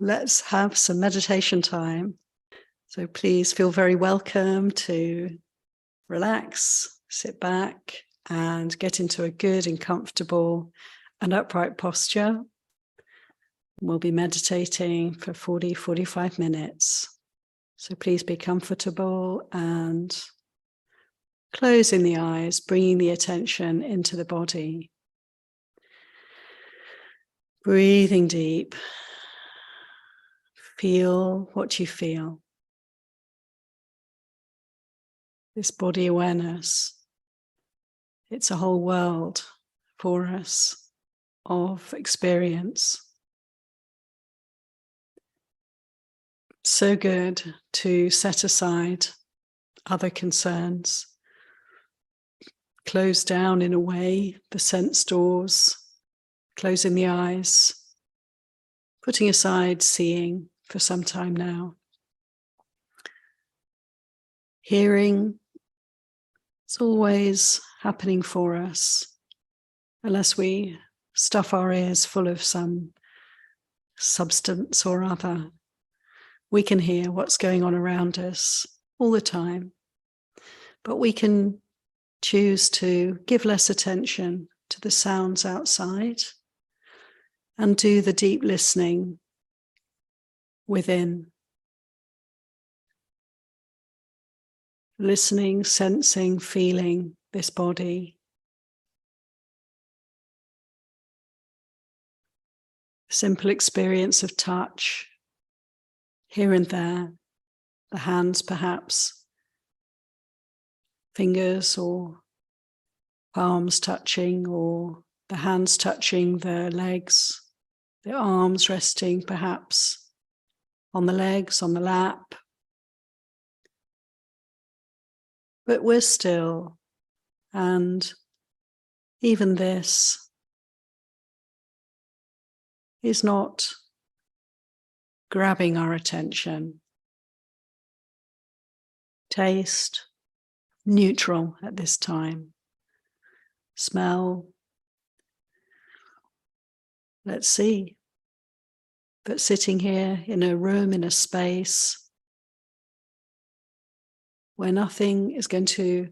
let's have some meditation time. So please feel very welcome to relax, sit back, and get into a good and comfortable and upright posture. We'll be meditating for 40-45 minutes. So please be comfortable and closing the eyes, bringing the attention into the body. Breathing deep. Feel what you feel. This body awareness, it's a whole world for us of experience. So good to set aside other concerns, close down in a way the sense doors, closing the eyes, putting aside seeing for some time now. Hearing, it's always happening for us, unless we stuff our ears full of some substance or other. We can hear what's going on around us all the time, but we can choose to give less attention to the sounds outside and do the deep listening within. Listening, sensing, feeling this body. Simple experience of touch, here and there, the hands perhaps, fingers or palms touching, or the hands touching the legs, the arms resting perhaps on the legs, on the lap. But we're still, and even this is not grabbing our attention. Taste, neutral at this time. Smell, let's see. But sitting here in a room, in a space, where nothing is going to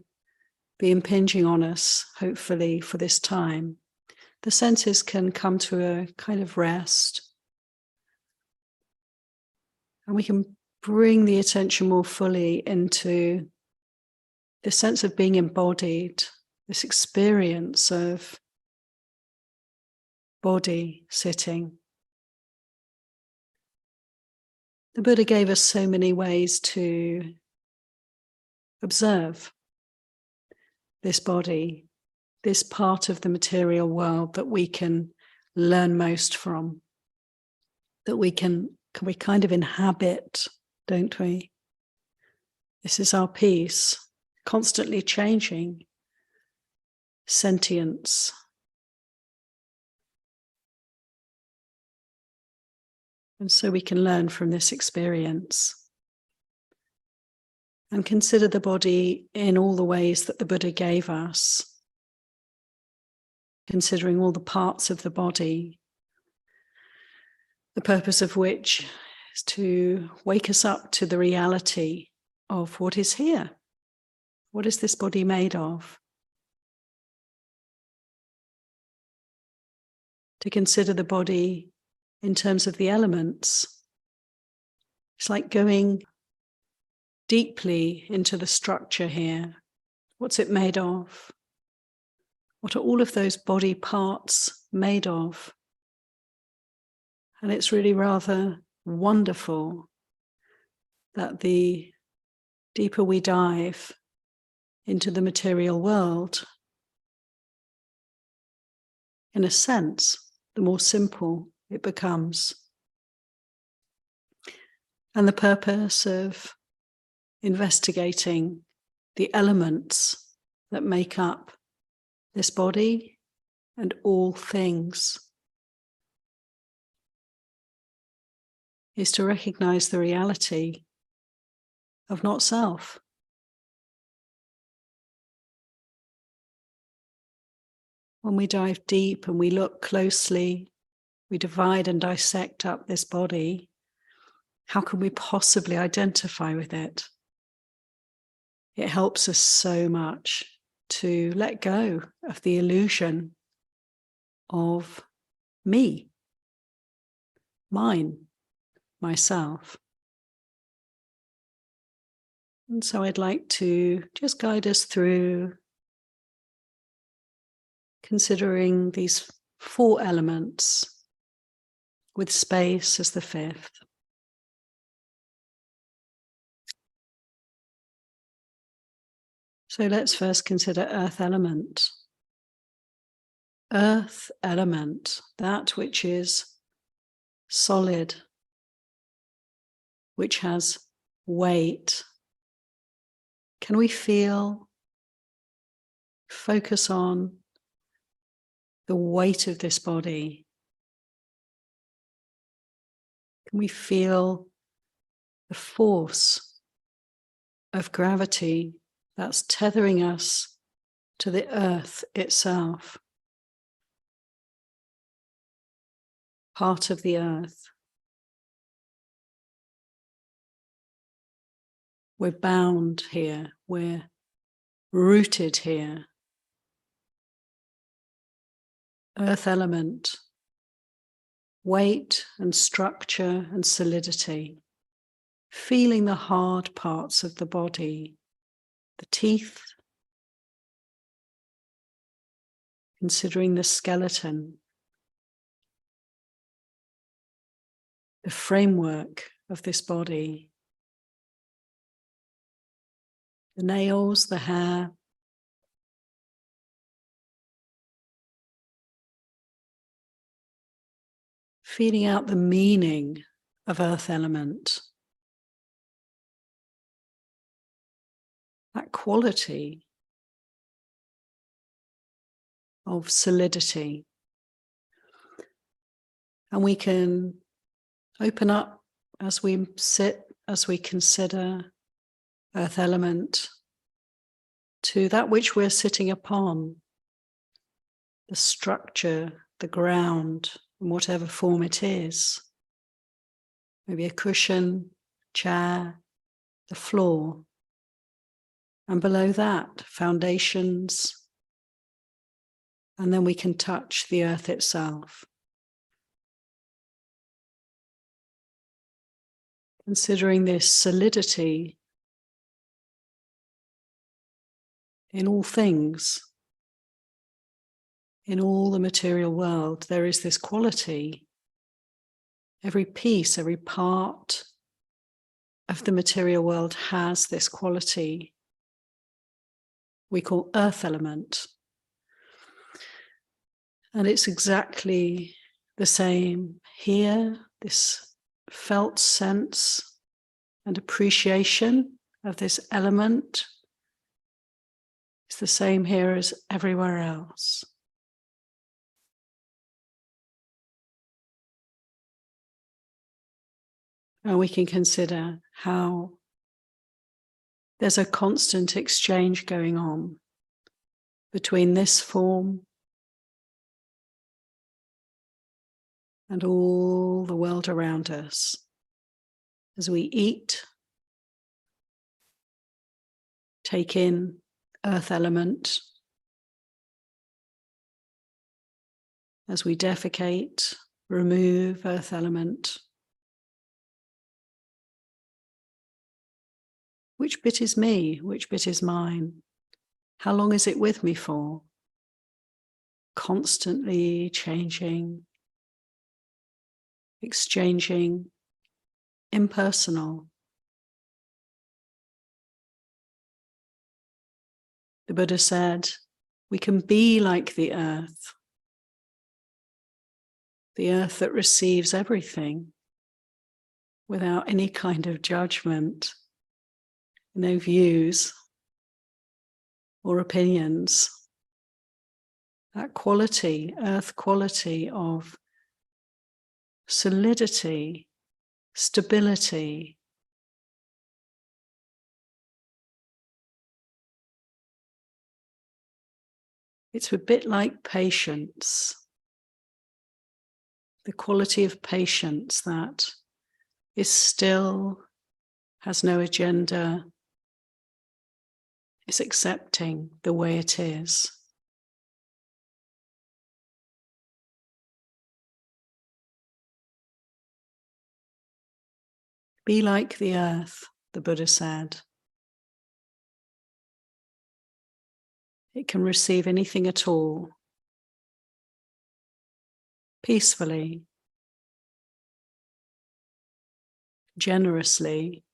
be impinging on us, hopefully for this time, the senses can come to a kind of rest. And we can bring the attention more fully into the sense of being embodied, this experience of body sitting. The Buddha gave us so many ways to observe this body, this part of the material world that we can learn most from, that we kind of inhabit, don't we? This is our piece, constantly changing, sentience. And so we can learn from this experience. And consider the body in all the ways that the Buddha gave us, considering all the parts of the body, the purpose of which is to wake us up to the reality of what is here. What is this body made of? To consider the body in terms of the elements. It's like going deeply into the structure here. What's it made of? What are all of those body parts made of? And it's really rather wonderful that the deeper we dive into the material world, in a sense, the more simple it becomes. And the purpose of investigating the elements that make up this body and all things is to recognize the reality of not self. When we dive deep and we look closely, we divide and dissect up this body, How can we possibly identify with it? It helps us so much to let go of the illusion of me, mine, myself. And so I'd like to just guide us through considering these 4 elements with space as the 5th. So let's first consider earth element. Earth element, that which is solid, which has weight. Can we focus on the weight of this body? Can we feel the force of gravity that's tethering us to the earth itself? Part of the earth. We're bound here, we're rooted here. Earth element, weight and structure and solidity. Feeling the hard parts of the body, the teeth, considering the skeleton, the framework of this body, the nails, the hair, feeling out the meaning of earth element, that quality of solidity. And we can open up as we sit, as we consider earth element, to that which we're sitting upon, the structure, the ground, in whatever form it is. Maybe a cushion, chair, the floor. And below that, foundations. And then we can touch the earth itself. Considering this solidity in all things, in all the material world, there is this quality. Every piece, every part of the material world has this quality we call earth element. And it's exactly the same here, this felt sense and appreciation of this element. It's the same here as everywhere else. And we can consider how there's a constant exchange going on between this form and all the world around us. As we eat, take in earth element. As we defecate, remove earth element. Which bit is me? Which bit is mine? How long is it with me for? Constantly changing, exchanging, impersonal. The Buddha said, we can be like the earth that receives everything without any kind of judgment, no views or opinions. That quality, earth quality of solidity, stability, it's a bit like patience, the quality of patience that is still, has no agenda, is accepting the way it is. Be like the earth, the Buddha said. It can receive anything at all, peacefully, generously,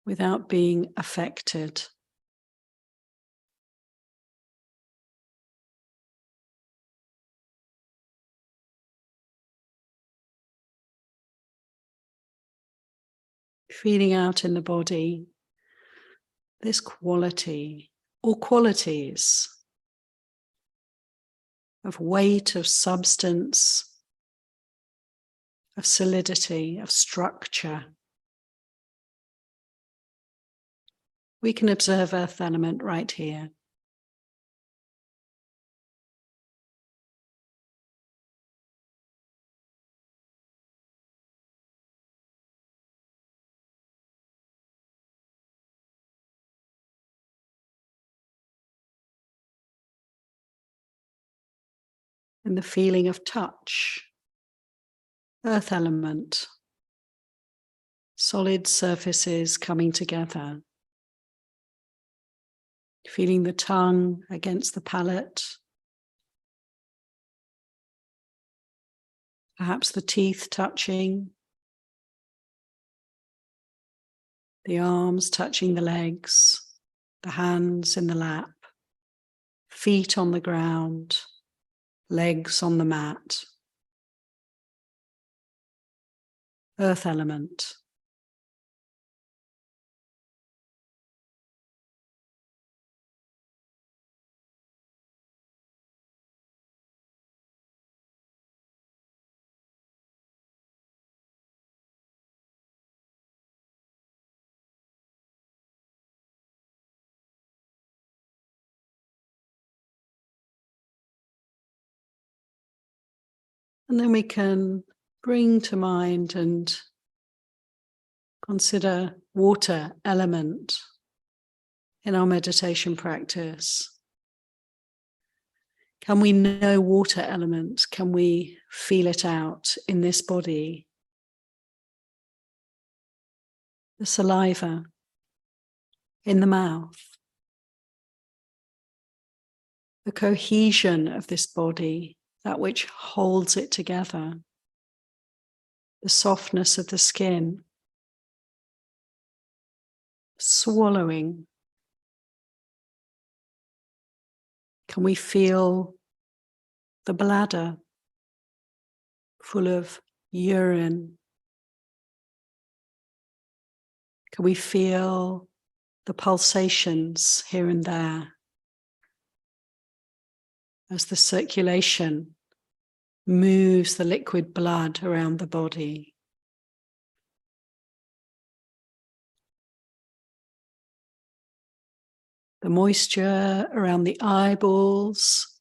without being affected. Feeling out in the body this quality or qualities of weight, of substance, of solidity, of structure. We can observe earth element right here. And the feeling of touch, earth element, solid surfaces coming together. Feeling the tongue against the palate, perhaps the teeth touching, the arms touching the legs, the hands in the lap, feet on the ground, legs on the mat. Earth element. And then we can bring to mind and consider water element in our meditation practice. Can we know water element? Can we feel it out in this body? The saliva in the mouth. The cohesion of this body, that which holds it together. The softness of the skin. Swallowing. Can we feel the bladder full of urine? Can we feel the pulsations here and there as the circulation moves the liquid blood around the body? The moisture around the eyeballs.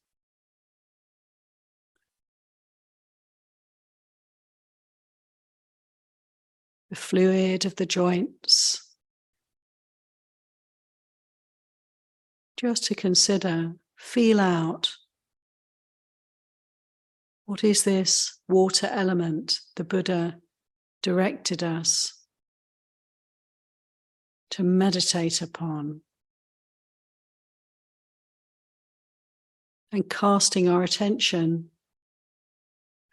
The fluid of the joints. Just to consider, feel out. What is this water element the Buddha directed us to meditate upon? And casting our attention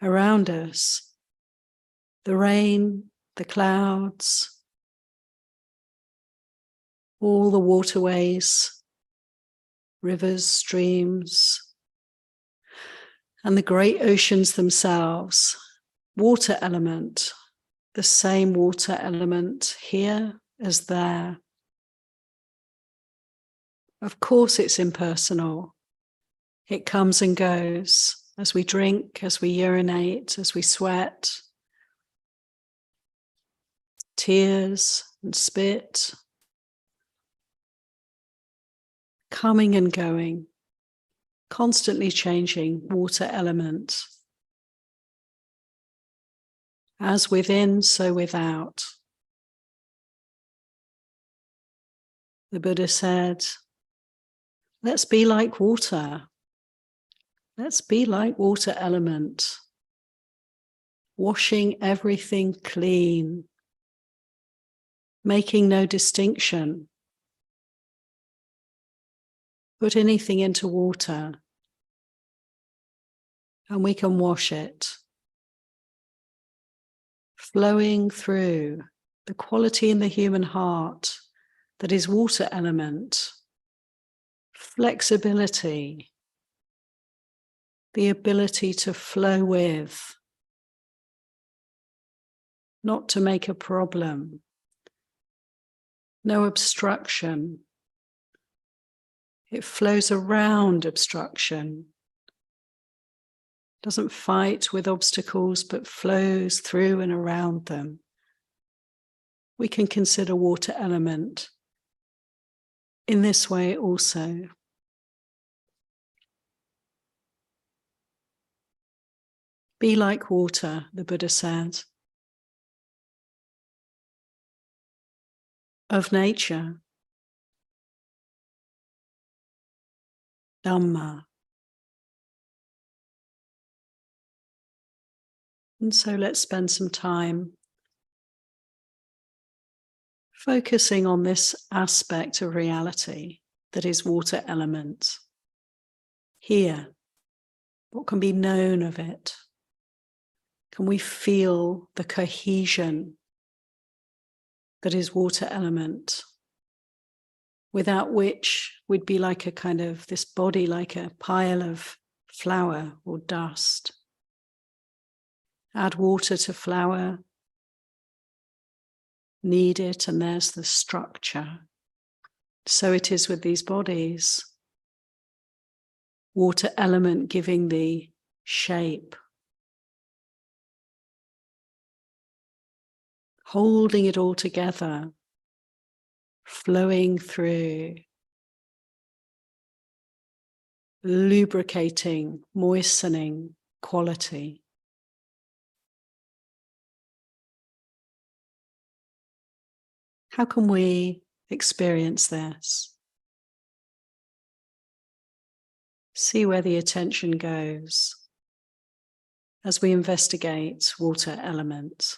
around us, the rain, the clouds, all the waterways, rivers, streams, and the great oceans themselves. Water element, the same water element here as there. Of course it's impersonal. It comes and goes as we drink, as we urinate, as we sweat, tears and spit, coming and going, constantly changing water element. As within, so without. The Buddha said, let's be like water. Let's be like water element, washing everything clean, making no distinction. Put anything into water and we can wash it, flowing through the quality in the human heart that is water element, flexibility, the ability to flow with, not to make a problem, no obstruction. It flows around obstruction, doesn't fight with obstacles, but flows through and around them. We can consider water element in this way also. Be like water, the Buddha said, of nature, Dhamma. And so let's spend some time focusing on this aspect of reality that is water element. Here, what can be known of it? Can we feel the cohesion that is water element, without which we'd be like a kind of this body, like a pile of flour or dust. Add water to flour, knead it, and there's the structure. So it is with these bodies. Water element giving the shape. Holding it all together, flowing through, lubricating, moistening quality. How can we experience this? See where the attention goes as we investigate water element.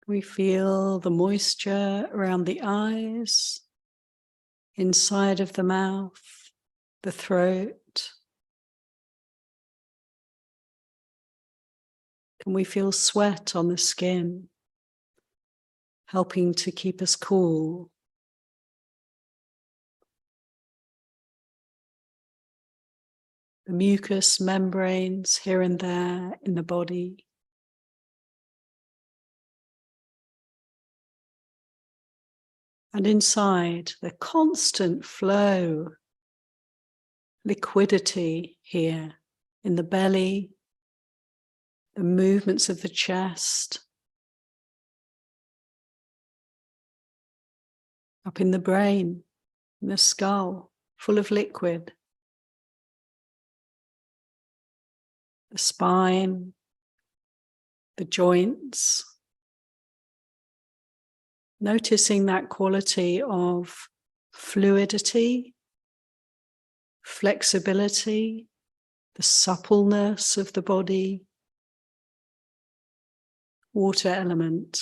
We feel the moisture around the eyes, inside of the mouth, the throat. Can we feel sweat on the skin, helping to keep us cool? The mucous membranes here and there in the body. And inside, the constant flow, liquidity here in the belly, the movements of the chest, up in the brain, in the skull, full of liquid. The spine, the joints. Noticing that quality of fluidity, flexibility, the suppleness of the body, water element.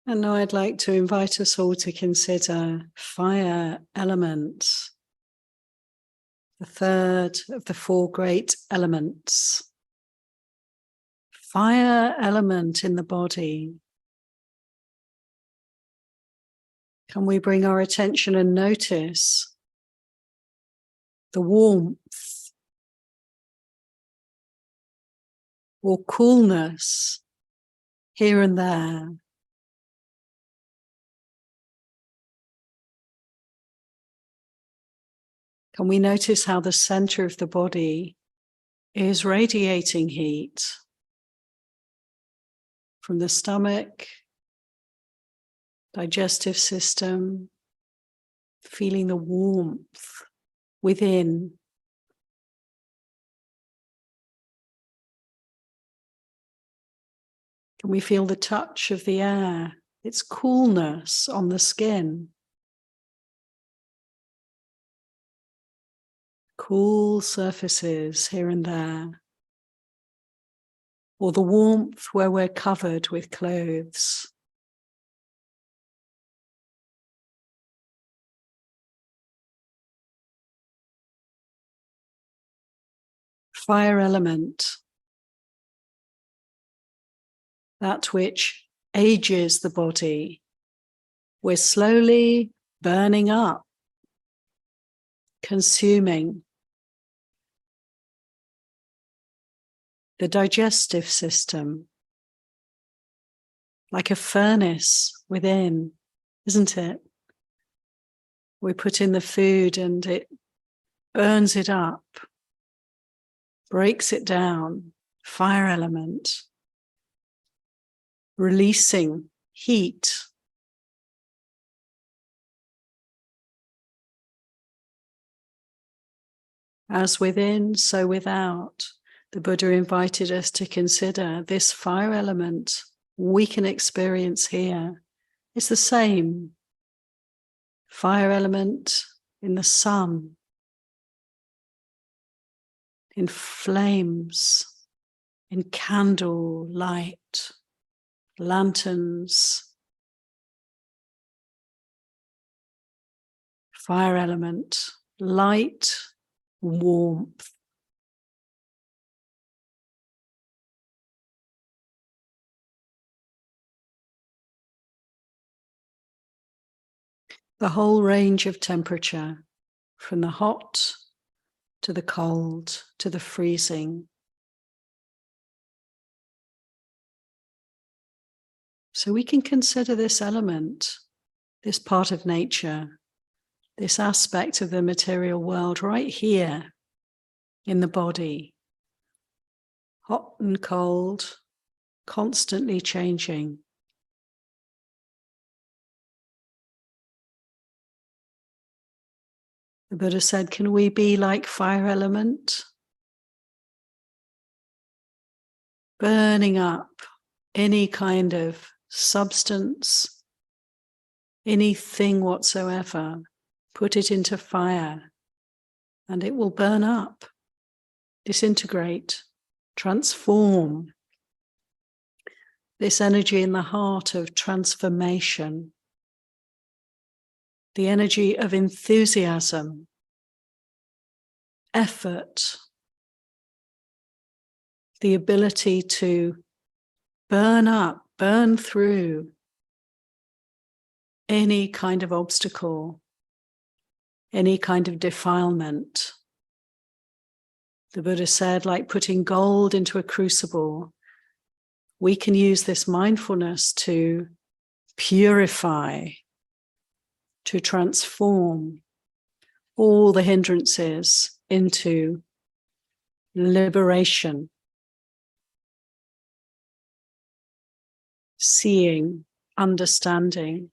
And now I'd like to invite us all to consider fire elements, the third of the four great elements. Fire element in the body. Can we bring our attention and notice the warmth or coolness here and there? Can we notice how the center of the body is radiating heat from the stomach, digestive system, feeling the warmth within? Can we feel the touch of the air, its coolness on the skin? Cool surfaces here and there, or the warmth where we're covered with clothes. Fire element, that which ages the body. We're slowly burning up, consuming. The digestive system, like a furnace within, isn't it? We put in the food and it burns it up, breaks it down. Fire element, releasing heat. As within, so without. The Buddha invited us to consider this fire element we can experience here. It's the same fire element in the sun, in flames, in candle light, lanterns. Fire element, light, warmth. The whole range of temperature, from the hot to the cold to the freezing. So we can consider this element, this part of nature, this aspect of the material world right here in the body. Hot and cold, constantly changing. The Buddha said, can we be like fire element? Burning up any kind of substance, anything whatsoever, put it into fire and it will burn up, disintegrate, transform. This energy in the heart of transformation, the energy of enthusiasm, effort, the ability to burn up, burn through any kind of obstacle, any kind of defilement. The Buddha said, like putting gold into a crucible, we can use this mindfulness to purify, to transform all the hindrances into liberation, seeing, understanding.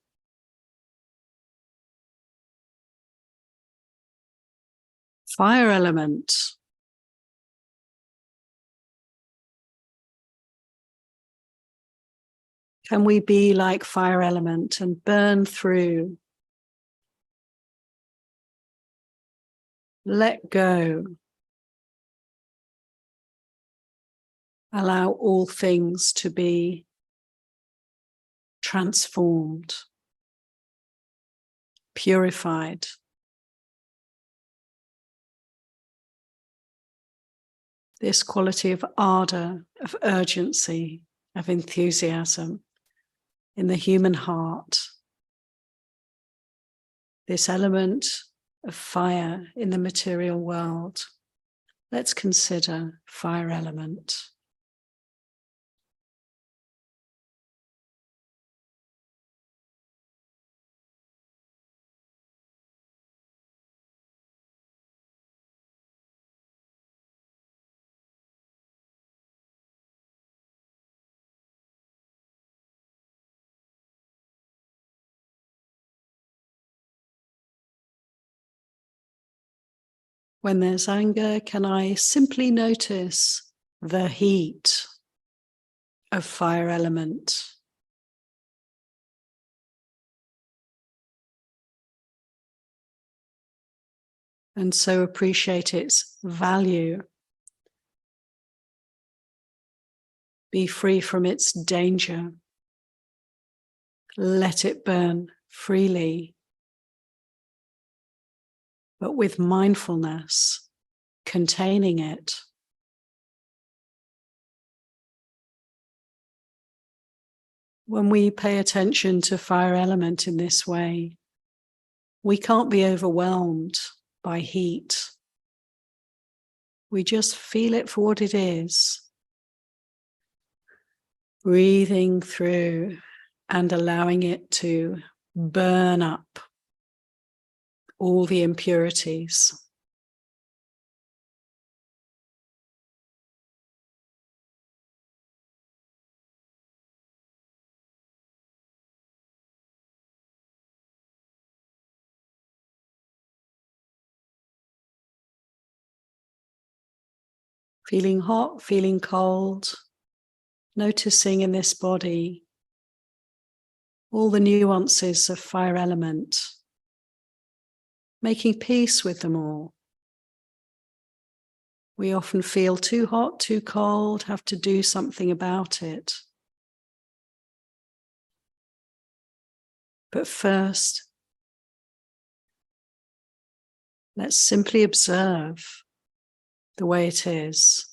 Fire element. Can we be like fire element and burn through? Let go. Allow all things to be transformed, purified. This quality of ardor, of urgency, of enthusiasm in the human heart. This element of fire in the material world. Let's consider fire element. When there's anger, can I simply notice the heat of fire element? And so appreciate its value. Be free from its danger. Let it burn freely, but with mindfulness, containing it. When we pay attention to fire element in this way, we can't be overwhelmed by heat. We just feel it for what it is. Breathing through and allowing it to burn up all the impurities. Feeling hot, feeling cold, noticing in this body all the nuances of fire element, making peace with them all. We often feel too hot, too cold, have to do something about it. But first, let's simply observe the way it is.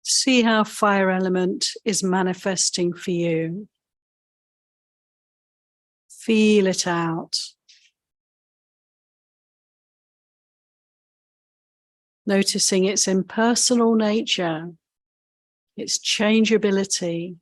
See how fire element is manifesting for you. Feel it out. Noticing its impersonal nature, its changeability.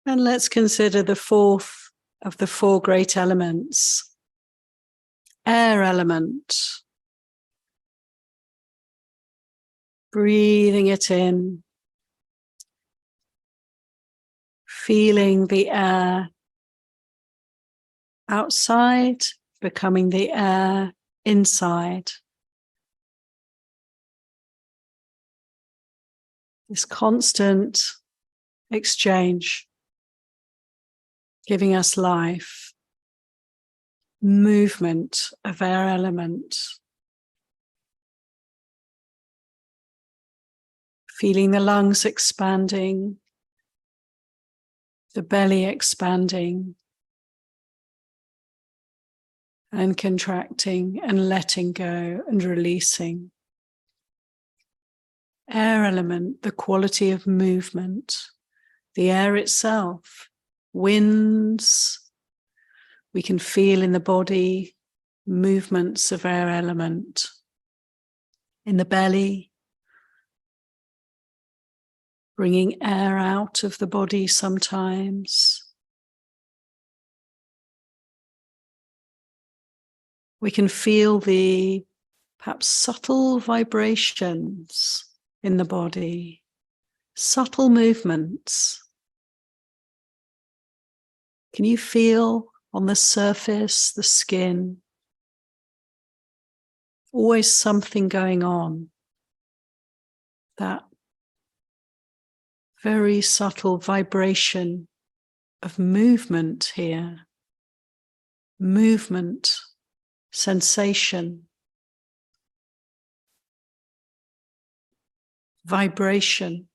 And let's consider the fourth of the four great elements, air element. Breathing it in, feeling the air outside, becoming the air inside. This constant exchange, giving us life, movement of air element. Feeling the lungs expanding, the belly expanding and contracting and letting go and releasing. Air element, the quality of movement, the air itself, winds. We can feel in the body movements of air element. In the belly, bringing air out of the body sometimes. We can feel the perhaps subtle vibrations in the body, subtle movements. Can you feel on the surface, the skin, always something going on? That very subtle vibration of movement here. Movement, sensation, vibration,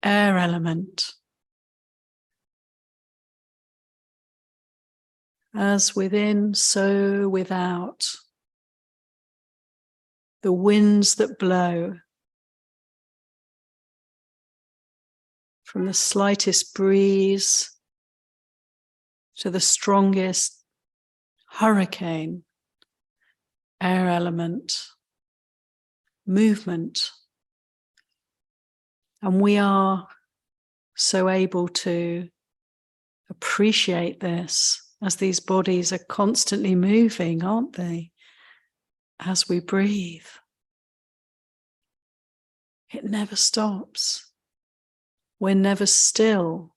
air element. As within, so without. The winds that blow, from the slightest breeze to the strongest hurricane, air element, movement. And we are so able to appreciate this as these bodies are constantly moving, aren't they? As we breathe. It never stops. We're never still.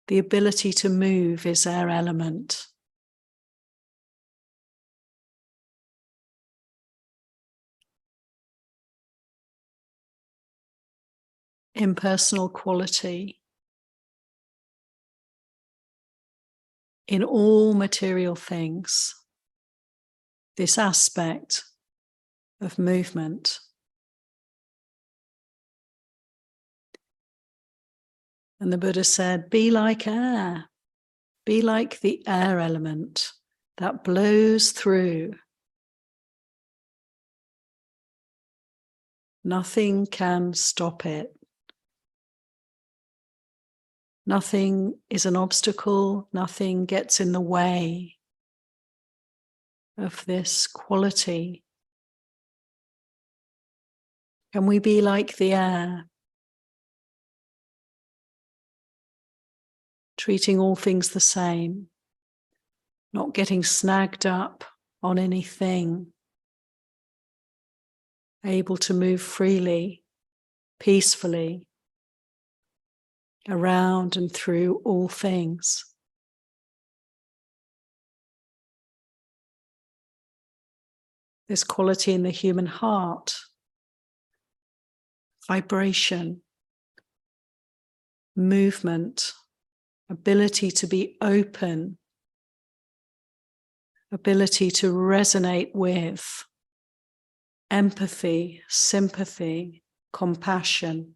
The ability to move is our element. Impersonal quality in all material things. This aspect of movement. And the Buddha said, be like air. Be like the air element that blows through. Nothing can stop it. Nothing is an obstacle. Nothing gets in the way of this quality. Can we be like the air? Treating all things the same, not getting snagged up on anything, able to move freely, peacefully, around and through all things. This quality in the human heart, vibration, movement, ability to be open, ability to resonate with, empathy, sympathy, compassion.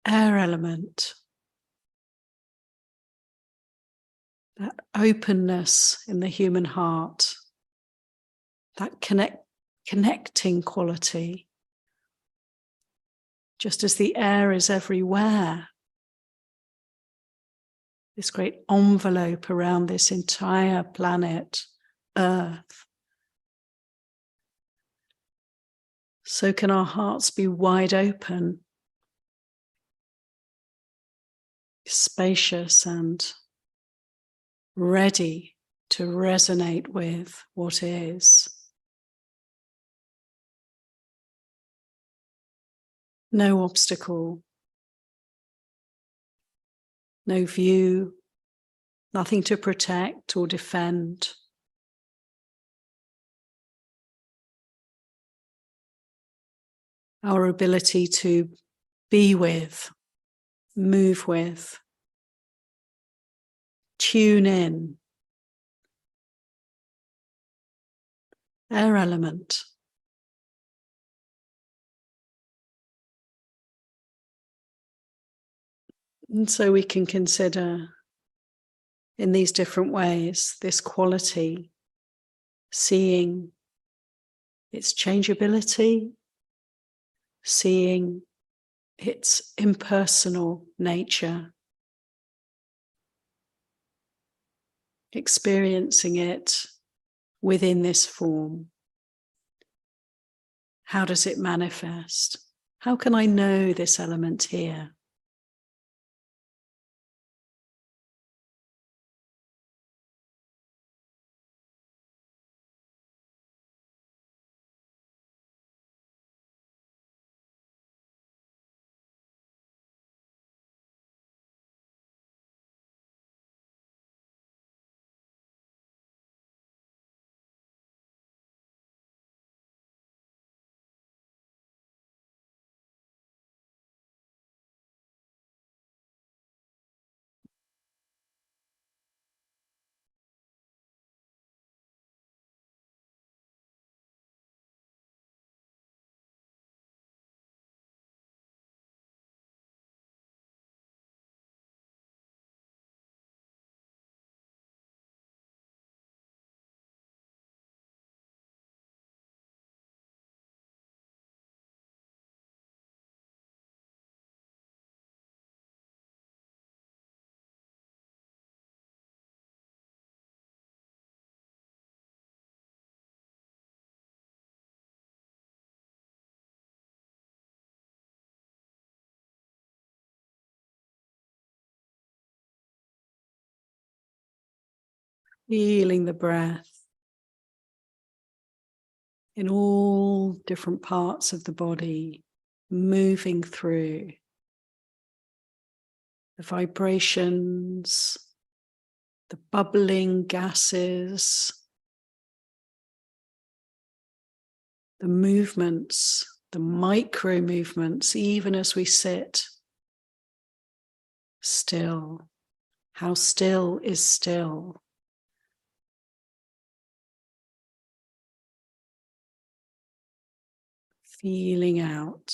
Air element, that openness in the human heart, that connecting quality. Just as the air is everywhere, this great envelope around this entire planet, Earth. So can our hearts be wide open, spacious and ready to resonate with what is. No obstacle, no view, nothing to protect or defend. Our ability to be with, move with, tune in, air element. And so we can consider in these different ways this quality, seeing its changeability, seeing its impersonal nature, experiencing it within this form. How does it manifest? How can I know this element here? Feeling the breath in all different parts of the body, moving through the vibrations, the bubbling gases, the movements, the micro movements, even as we sit still. How still is still? Feeling out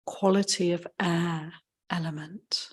quality of air element.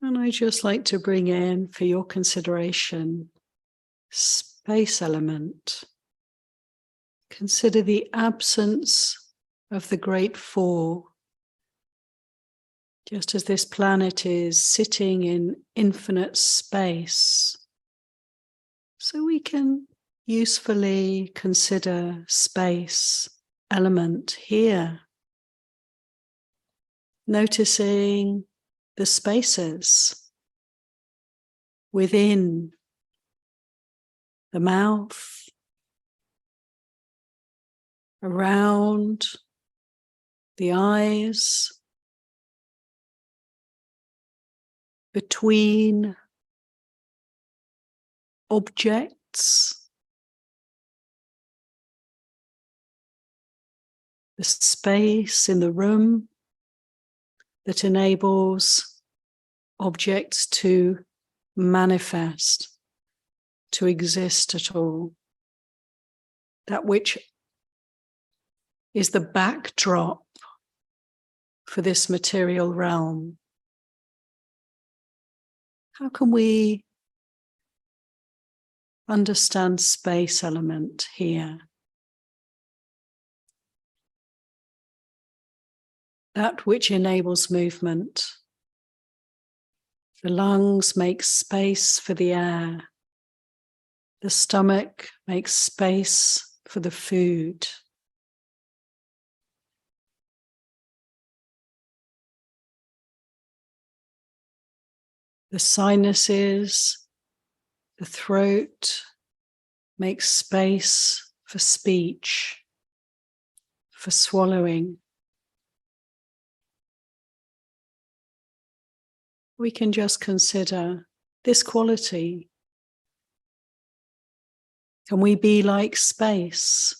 And I just like to bring in for your consideration space element. Consider the absence of the great four. Just as this planet is sitting in infinite space, so we can usefully consider space element here. Noticing the spaces within the mouth, around the eyes, between objects, the space in the room that enables objects to manifest, to exist at all. That which is the backdrop for this material realm. How can we understand space element here? That which enables movement. The lungs make space for the air. The stomach makes space for the food. The sinuses, the throat makes space for speech, for swallowing. We can just consider this quality. Can we be like space,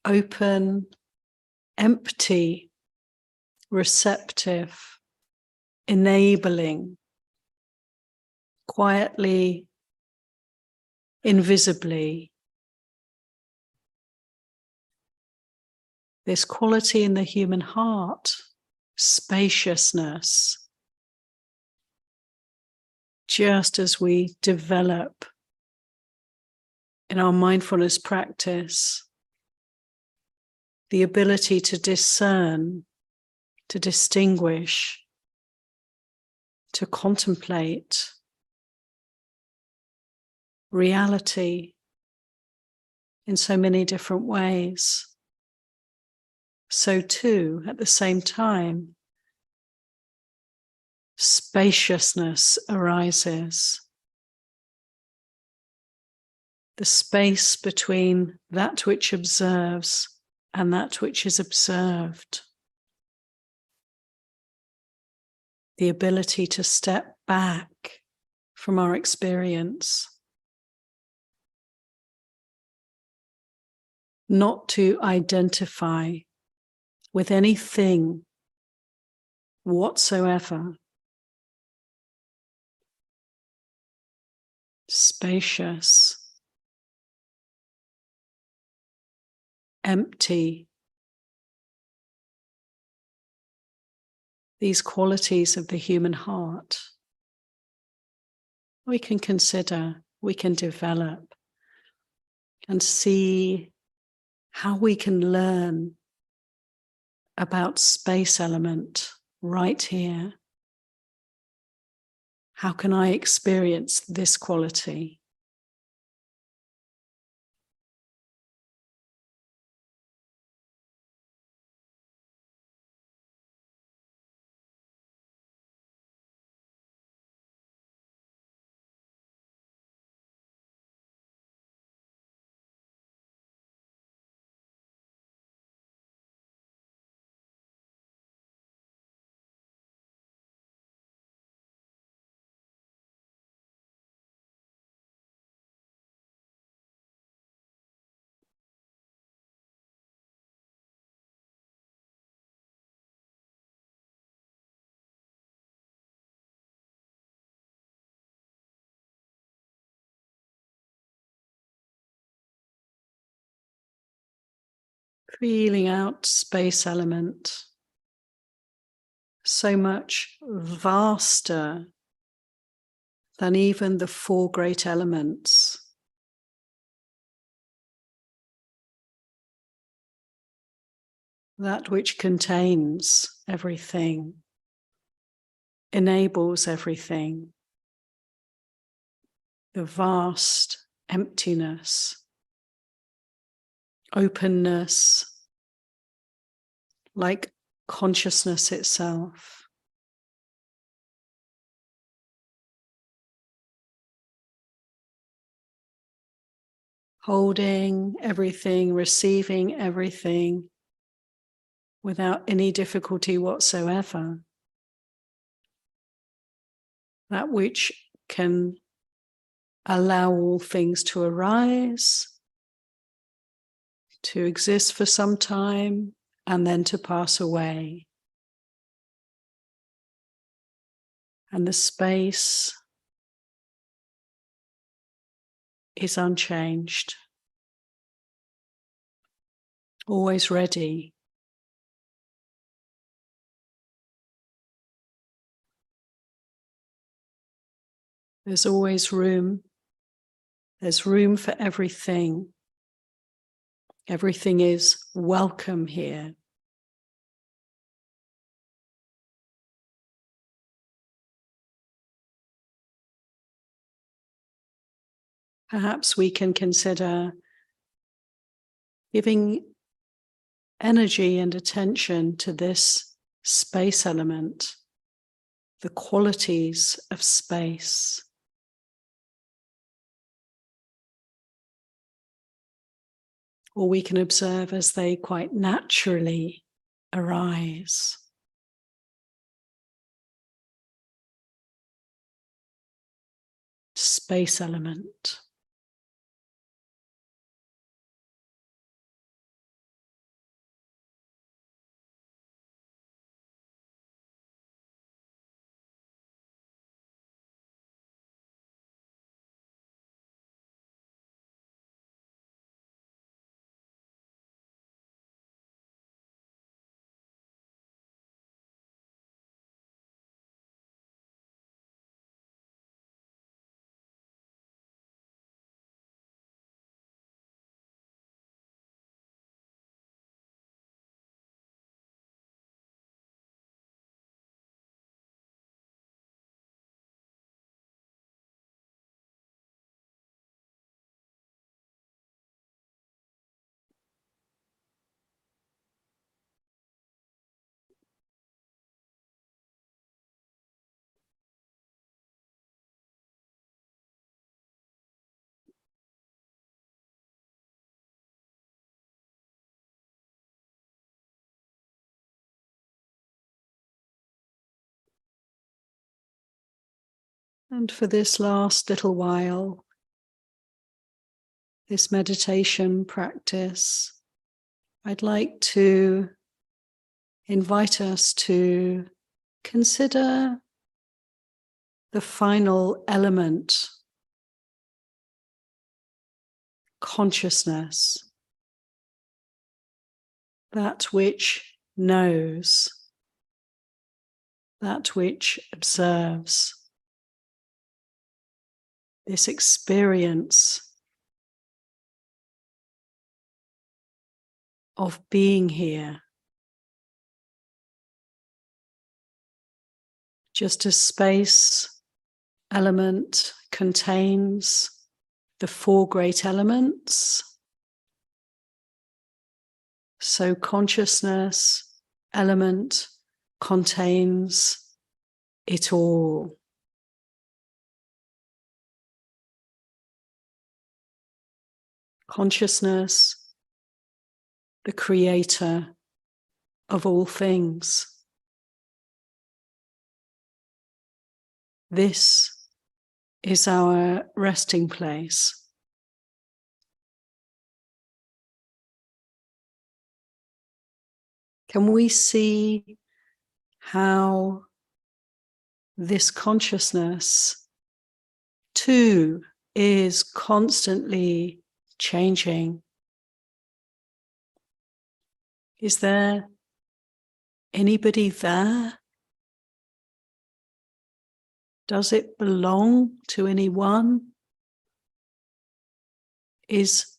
open, empty, receptive, enabling, quietly, invisibly? This quality in the human heart, spaciousness, just as we develop in our mindfulness practice the ability to discern, to distinguish, to contemplate reality in so many different ways. So too, at the same time, spaciousness arises. The space between that which observes and that which is observed. The ability to step back from our experience. Not to identify with anything whatsoever. Spacious, empty. These qualities of the human heart, we can consider, we can develop, and see how we can learn about space element right here. How can I experience this quality? Feeling out space element, so much vaster than even the four great elements. That which contains everything, enables everything, the vast emptiness, openness, like consciousness itself. Holding everything, receiving everything without any difficulty whatsoever. That which can allow all things to arise, to exist for some time, and then to pass away. And the space is unchanged, always ready. There's always room. There's room for everything. Everything is welcome here. Perhaps we can consider giving energy and attention to this space element, the qualities of space. Or we can observe as they quite naturally arise. Space element. And for this last little while, this meditation practice, I'd like to invite us to consider the final element, consciousness, that which knows, that which observes. This experience of being here, just as space element contains the four great elements, so consciousness element contains it all. Consciousness, the creator of all things. This is our resting place. Can we see how this consciousness too is constantly changing? Is there anybody there? Does it belong to any one? Is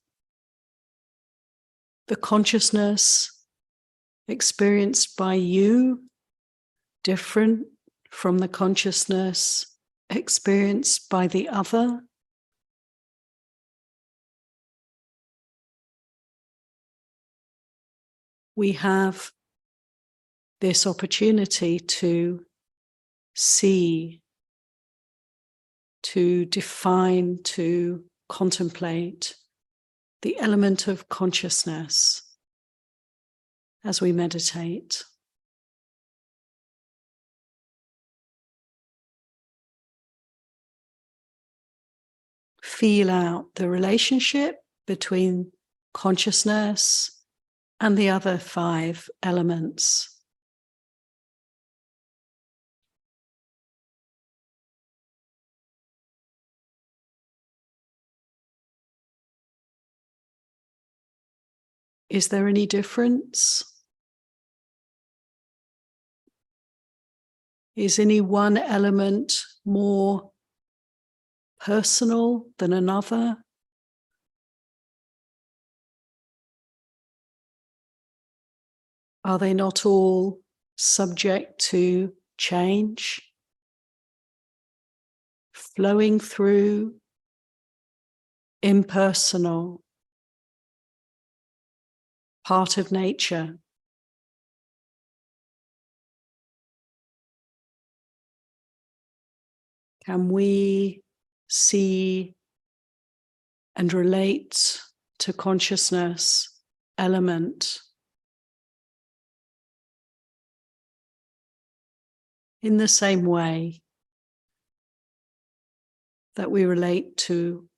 the consciousness experienced by you different from the consciousness experienced by the other? We have this opportunity to see, to define, to contemplate the element of consciousness as we meditate. Feel out the relationship between consciousness and the other 5 elements. Is there any difference? Is any one element more personal than another? Are they not all subject to change, flowing through, impersonal, part of nature? Can we see and relate to consciousness element in the same way that we relate to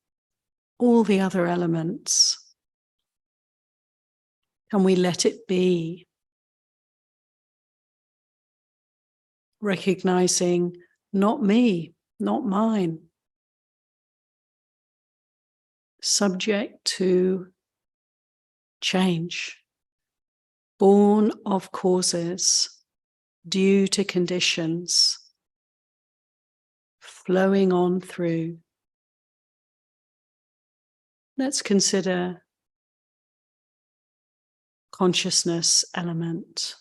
all the other elements? Can we let it be, recognizing not me, not mine, subject to change, born of causes, due to conditions, flowing on through? Let's consider consciousness element.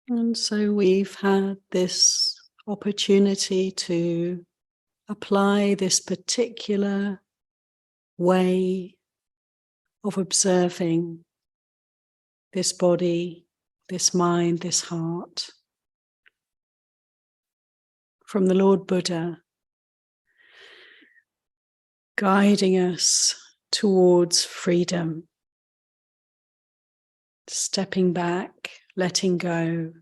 And so we've had this opportunity to apply this particular way of observing this body, this mind, this heart from the Lord Buddha, guiding us towards freedom, stepping back, letting go,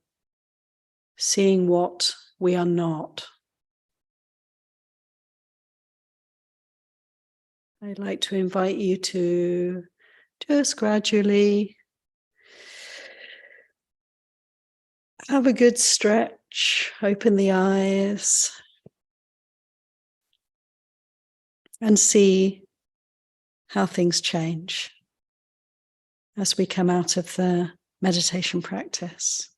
seeing what we are not. I'd like to invite you to just gradually have a good stretch, open the eyes, and see how things change as we come out of the meditation practice.